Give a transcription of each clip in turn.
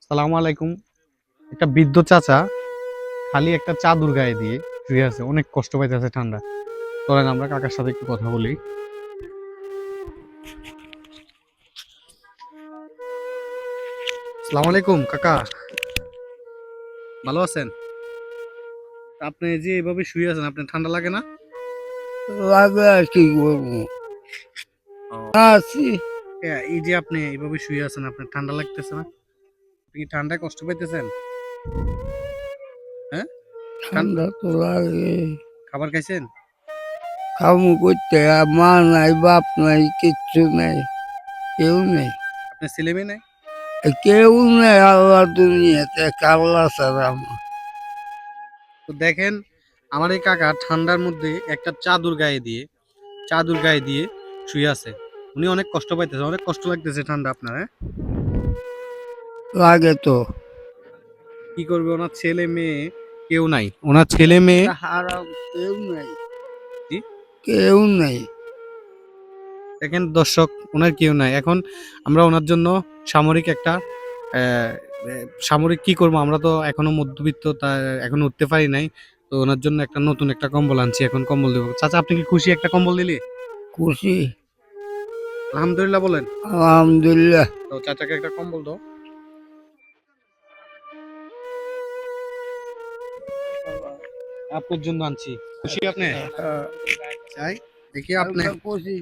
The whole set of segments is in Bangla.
সালাম আলাইকুম। একটা বৃদ্ধ চাচা খালি একটা চাদর গায়ে দিয়ে শুয়ে আছে, অনেক কষ্ট পাইতেছে ঠান্ডা। চলেন আমরা কাকার সাথে একটু কথা বলি। সালাম আলাইকুম কাকা, ভালো আছেন? আপনি যে এভাবে শুয়ে আছেন, আপনার ঠান্ডা লাগে না? লাগে আর কি করবো ও, আছি এই যে আপনি এইভাবে শুয়ে আছেন, আপনার ঠান্ডা লাগতেছে না? আপনি কি ঠান্ডায় কষ্ট পাইতেছেন? হ্যাঁ, ঠান্ডা তো লাগে খাবার খাইছেন? কামু করতে মা নাই বাপ নাই কিচ্ছু নাই কেউ নেই আপনার ছেলে মেয়ে নাই? কেউ নেই আল্লাহ দুনিয়াতে কাল্লা ছাড়া আমার তো দেখেন, আমার এই কাকা ঠান্ডার মধ্যে একটা চাদর গায়ে দিয়ে শুয়ে আছে। উনি অনেক কষ্ট পাইতেছে, অনেক কষ্ট লাগতেছে ঠান্ডা আপনার। হ্যাঁ, লাগে তো কি করবে, ওনার ছেলে মেয়ে কেউ নাই, ওনার ছেলে মেয়ে। হারাম কেউ নেই জি, কেউ নেই দেখেন দর্শক, ওনার কেউ নাই। এখন আমরা ওনার জন্য সামরিক একটা আহ, সামরিক কি করব, আমরা তো এখনো মধ্যবিত্ত, তা এখনো উঠতে পারি নাই। তো ওনার জন্য একটা নতুন একটা কম্বল আনছি, এখন কম্বল দেবো। চাচা, আপনি কি খুশি একটা কম্বল দিলে? খুশি আলহামদুলিল্লাহ বলেন। আলহামদুলিল্লাহ তো চাচাকে একটা কম্বল দাও। আপনার জন্য আনছি। খুশি আপনি? চাই দেখি আপনি, খুশি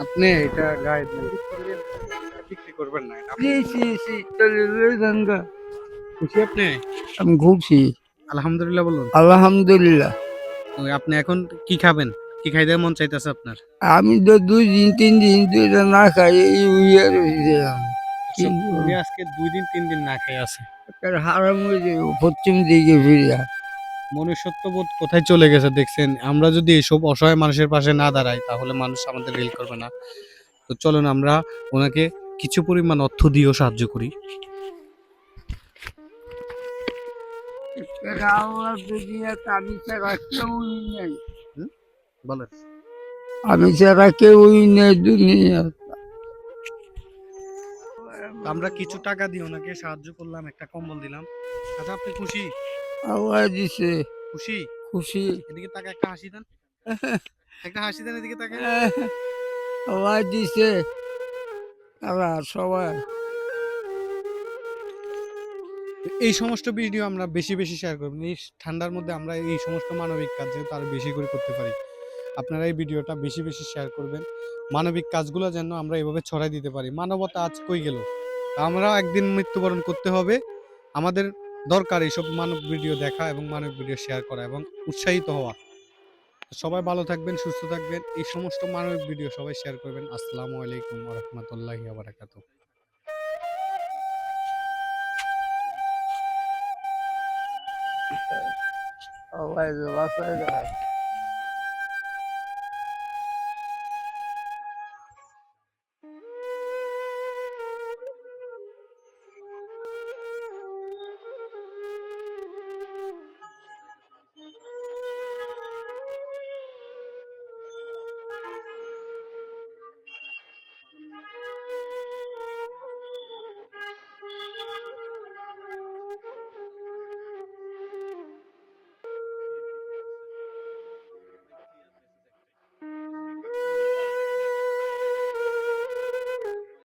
আপনি এটা গায়ে দিয়ে বিক্রি করবেন না, এটা আপনি। খুশি আপনি? আমি খুশি আলহামদুলিল্লাহ বলুন। আলহামদুলিল্লাহ তো আপনি এখন কি খাবেন? কি খাইতে মন চাইতেছে আপনার? আমি তো 2 দিন 3 দিন দুইটা না খাই এই উইয়া রয়েছিলাম কি উনি আজকে 2 দিন 3 দিন না খেয়ে আছে। হারাম হয়ে যাবে পশ্চিম দিকে ফিরিয়া মনুষ্যত্ববোধ কোথায় চলে গেছে দেখছেন? আমরা যদি এসব অসহায় মানুষের পাশে না দাঁড়াই, তাহলে মানুষ আমাদের রেল করবে না। তো চলুন আমরা ওনাকে কিছু পরিমাণ অর্থ দিয়েও সাহায্য করি। আল্লাহ দুনিয়াতে আমি ছাড়া কেউই নেই হুম? বলেন। আমি ছাড়া কেউই নেই দুনিয়া তো আমরা কিছু টাকা দিয়ে ওনাকে সাহায্য করলাম, একটা কম্বল দিলাম। আচ্ছা, আপনি খুশি? আল্লাহ দিছে খুশি? খুশি এদিকে তাকে একটা হাসি দেন, একটা হাসি দেন এদিকে তাকে। আল্লাহ দিছে তারা সবাই এই সমস্ত ভিডিও আমরা বেশি বেশি শেয়ার করব। এই ঠান্ডার মধ্যে আমরা এই সমস্ত মানবিক কাজ যেহেতু আরো বেশি করে করতে পারি, আপনারা এই ভিডিওটা বেশি বেশি শেয়ার করবেন। মানবিক কাজগুলো যেন আমরা এভাবে ছড়াই দিতে পারি। মানবতা আজ কই গেল? আমরা একদিন মৃত্যুবরণ করতে হবে। আমাদের দরকার এইসব মানব ভিডিও দেখা এবং মানব ভিডিও শেয়ার করা এবং উৎসাহিত হওয়া। সবাই ভালো থাকবেন, সুস্থ থাকবেন। এই সমস্ত মানবিক ভিডিও সবাই শেয়ার করবেন। আসসালামু আলাইকুম ওয়া রাহমাতুল্লাহি ওয়া বারাকাতুহু। আল্লাহ বাসায়